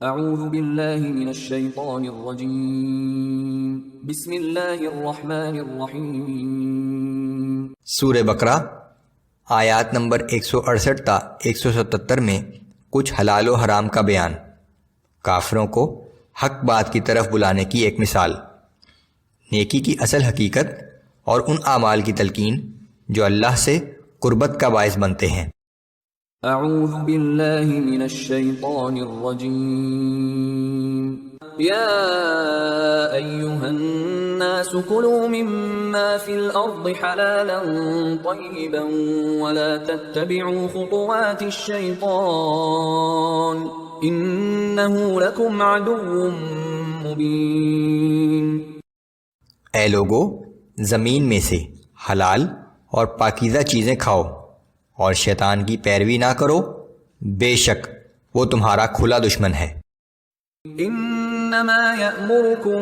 اعوذ باللہ من الشیطان الرجیم بسم اللہ الرحمن الرحیم۔ سورہ بقرہ آیات نمبر 168 تا 177 میں کچھ حلال و حرام کا بیان، کافروں کو حق بات کی طرف بلانے کی ایک مثال، نیکی کی اصل حقیقت اور ان اعمال کی تلقین جو اللہ سے قربت کا باعث بنتے ہیں۔ اعوذ باللہ من الشیطان الرجیم یا ایہا الناس کلوا مما فی الارض حلالا طیبا ولا تتبعوا خطوات الشیطان انہ لکم عدو مبین۔ اے لوگو، زمین میں سے حلال اور پاکیزہ چیزیں کھاؤ اور شیطان کی پیروی نہ کرو، بے شک وہ تمہارا کھلا دشمن ہے۔ انما یأمرکم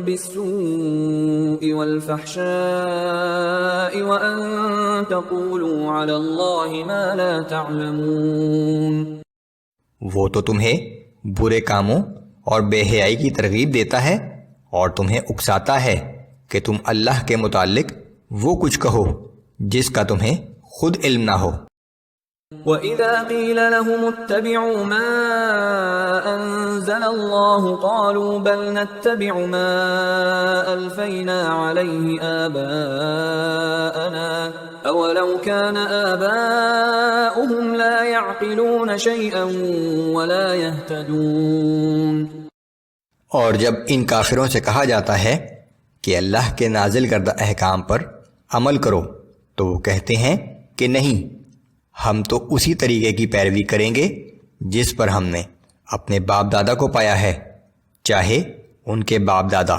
بالسوء والفحشاء وان تقولوا علی اللہ ما لا تعلمون۔ وہ تو تمہیں برے کاموں اور بے حیائی کی ترغیب دیتا ہے اور تمہیں اکساتا ہے کہ تم اللہ کے متعلق وہ کچھ کہو جس کا تمہیں خود علم نہ ہو۔ وَإِذَا قِيلَ لَهُمُ اتَّبِعُوا مَا أَنزَلَ اللَّهُ قَالُوا بَلْ نَتَّبِعُ مَا أَلْفَيْنَا عَلَيْهِ آبَاءَنَا أَوَلَوْ كَانَ آبَاؤُهُمْ لَا يَعْقِلُونَ شَيْئًا وَلَا يَهْتَدُونَ۔ اور جب ان کافروں سے کہا جاتا ہے کہ اللہ کے نازل کردہ احکام پر عمل کرو تو وہ کہتے ہیں کہ نہیں، ہم تو اسی طریقے کی پیروی کریں گے جس پر ہم نے اپنے باپ دادا کو پایا ہے، چاہے ان کے باپ دادا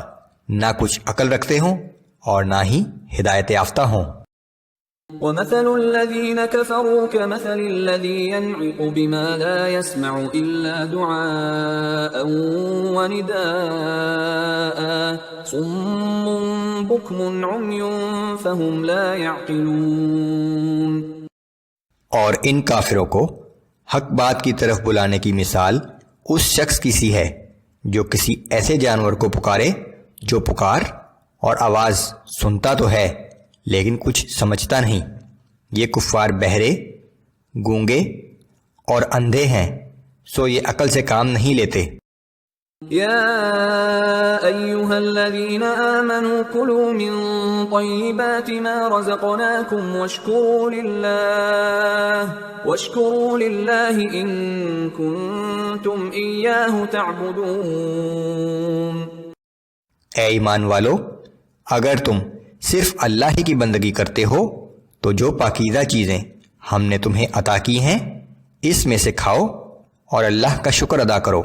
نہ کچھ عقل رکھتے ہوں اور نہ ہی ہدایت یافتہ ہوں۔ وَمَثَلُ الَّذِينَ كَفَرُوا كَمَثَلِ الَّذِي يَنْعِقُ بِمَا لَا يَسْمَعُ إِلَّا دُعَاءً وَنِدَاءً صُمٌّ بُكْمٌ عُمْيٌ فَهُمْ لَا يَعْقِلُونَ۔ اور ان کافروں کو حق بات کی طرف بلانے کی مثال اس شخص کی سی ہے جو کسی ایسے جانور کو پکارے جو پکار اور آواز سنتا تو ہے لیکن کچھ سمجھتا نہیں۔ یہ کفار بہرے، گونگے اور اندھے ہیں، سو یہ عقل سے کام نہیں لیتے۔ یا ایہا الذین آمنوا کلوا من طیبات ما رزقناکم واشکروا للہ ان کنتم ایاہ تعبدون۔ اے ایمان والو، اگر تم صرف اللہ ہی کی بندگی کرتے ہو تو جو پاکیزہ چیزیں ہم نے تمہیں عطا کی ہیں اس میں سے کھاؤ اور اللہ کا شکر ادا کرو۔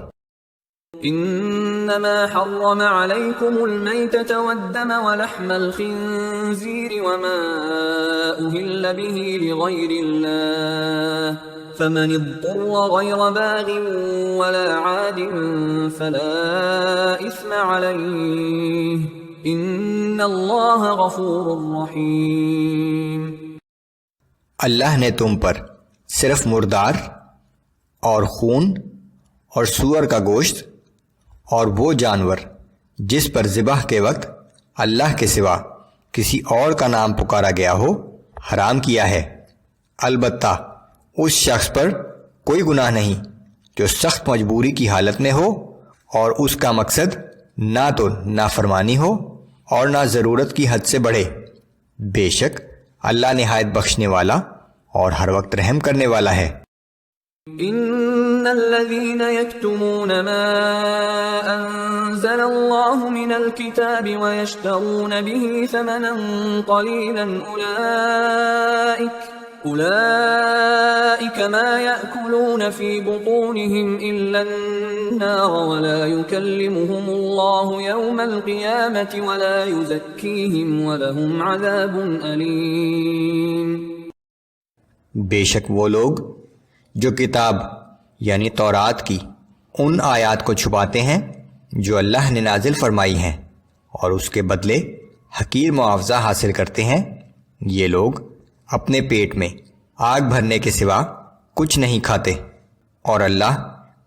انما حرم علیکم المیتۃ والدم ولحم الخنزیر وما اہل به لغیر اللہ فمن اضطر غیر باغ ولا عاد فلا اثم علیہ ان اللہ غفور رحیم۔ اللہ نے تم پر صرف مردار اور خون اور سور کا گوشت اور وہ جانور جس پر ذبح کے وقت اللہ کے سوا کسی اور کا نام پکارا گیا ہو حرام کیا ہے، البتہ اس شخص پر کوئی گناہ نہیں جو سخت مجبوری کی حالت میں ہو اور اس کا مقصد نہ تو نافرمانی ہو اور نہ ضرورت کی حد سے بڑھے، بے شک اللہ نہایت بخشنے والا اور ہر وقت رحم کرنے والا ہے۔ ان الذين يكتمون ما انزل الله من الكتاب ويشترون به ثمنا قليلا اولئك ما يأكلون في بطونهم الا النار ولا يكلمهم الله يوم القيامة ولا يزكيهم ولهم عذاب أليم۔ بے شک وہ لوگ جو کتاب یعنی تورات کی ان آیات کو چھپاتے ہیں جو اللہ نے نازل فرمائی ہیں اور اس کے بدلے حقیر معاوضہ حاصل کرتے ہیں، یہ لوگ اپنے پیٹ میں آگ بھرنے کے سوا کچھ نہیں کھاتے، اور اللہ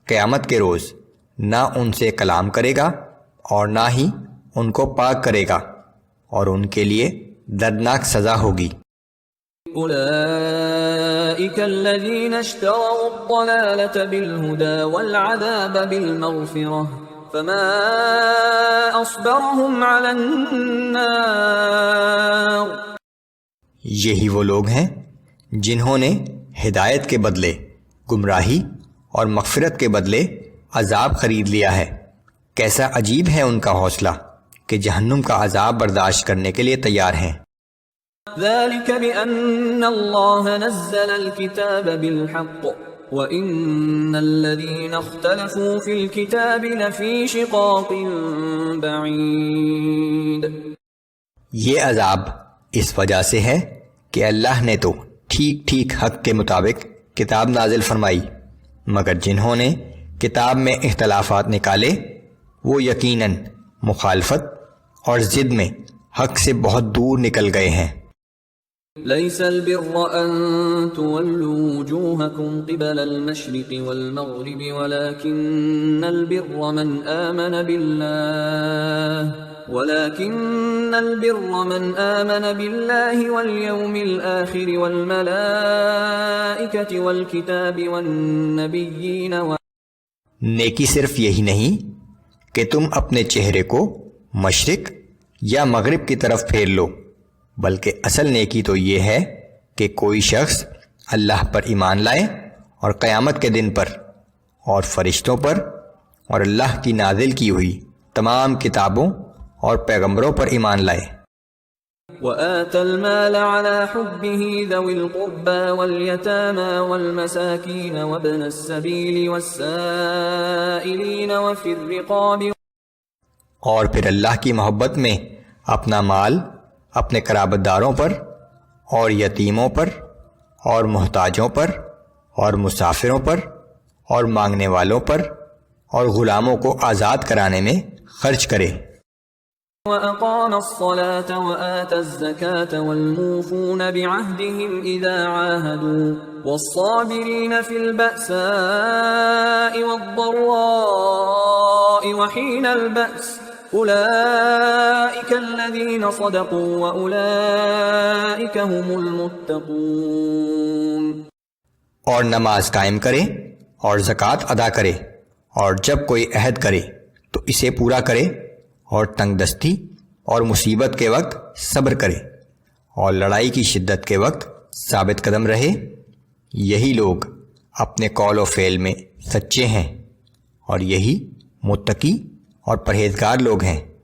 قیامت کے روز نہ ان سے کلام کرے گا اور نہ ہی ان کو پاک کرے گا، اور ان کے لیے دردناک سزا ہوگی۔ أولئك الذين اشتروا الضلالة بالهدى والعذاب بالمغفرة فما أصبرهم على النار۔ یہی وہ لوگ ہیں جنہوں نے ہدایت کے بدلے گمراہی اور مغفرت کے بدلے عذاب خرید لیا ہے، کیسا عجیب ہے ان کا حوصلہ کہ جہنم کا عذاب برداشت کرنے کے لیے تیار ہیں۔ ذلك بأن الله نزل الكتاب بالحق وإن الذين اختلفوا في الكتاب لفي شقاق بعيد۔ یہ عذاب اس وجہ سے ہے کہ اللہ نے تو ٹھیک ٹھیک حق کے مطابق کتاب نازل فرمائی، مگر جنہوں نے کتاب میں اختلافات نکالے وہ یقیناً مخالفت اور ضد میں حق سے بہت دور نکل گئے ہیں۔ ليس البر أن تولوا وجوهكم قبل المشرق والمغرب ولكن البر من آمن بالله واليوم الآخر والملائكة والكتاب والنبيين نیکی صرف یہی نہیں کہ تم اپنے چہرے کو مشرق یا مغرب کی طرف پھیر لو، بلکہ اصل نیکی تو یہ ہے کہ کوئی شخص اللہ پر ایمان لائے اور قیامت کے دن پر اور فرشتوں پر اور اللہ کی نازل کی ہوئی تمام کتابوں اور پیغمبروں پر ایمان لائے۔ وآتى المال على حبه ذوي القربى واليتامى والمساكين وابن السبيل والسائلين وفي الرقاب۔ اور پھر اللہ کی محبت میں اپنا مال اپنے قرابت داروں پر اور یتیموں پر اور محتاجوں پر اور مسافروں پر اور مانگنے والوں پر اور غلاموں کو آزاد کرانے میں خرچ کرے۔ وَأَقَامَ الصَّلَاةَ وَآتَى الزَّكَاةَ وَالْمُوفُونَ بِعَهْدِهِمْ إِذَا عَاهَدُوا وَالصَّابِرِينَ فِي الْبَأْسَاءِ وَالضَّرَّاءِ وَحِينَ الْبَأْسِ أُولَئِكَ الَّذِينَ صَدَقُوا وَأُولَئِكَ هُمُ الْمُتَّقُونَ۔ اور نماز قائم کرے اور زکوٰۃ ادا کرے، اور جب کوئی عہد کرے تو اسے پورا کرے، اور تنگ دستی اور مصیبت کے وقت صبر کرے، اور لڑائی کی شدت کے وقت ثابت قدم رہے، یہی لوگ اپنے قول و فعل میں سچے ہیں، اور یہی متقی اور پرہیزگار لوگ ہیں۔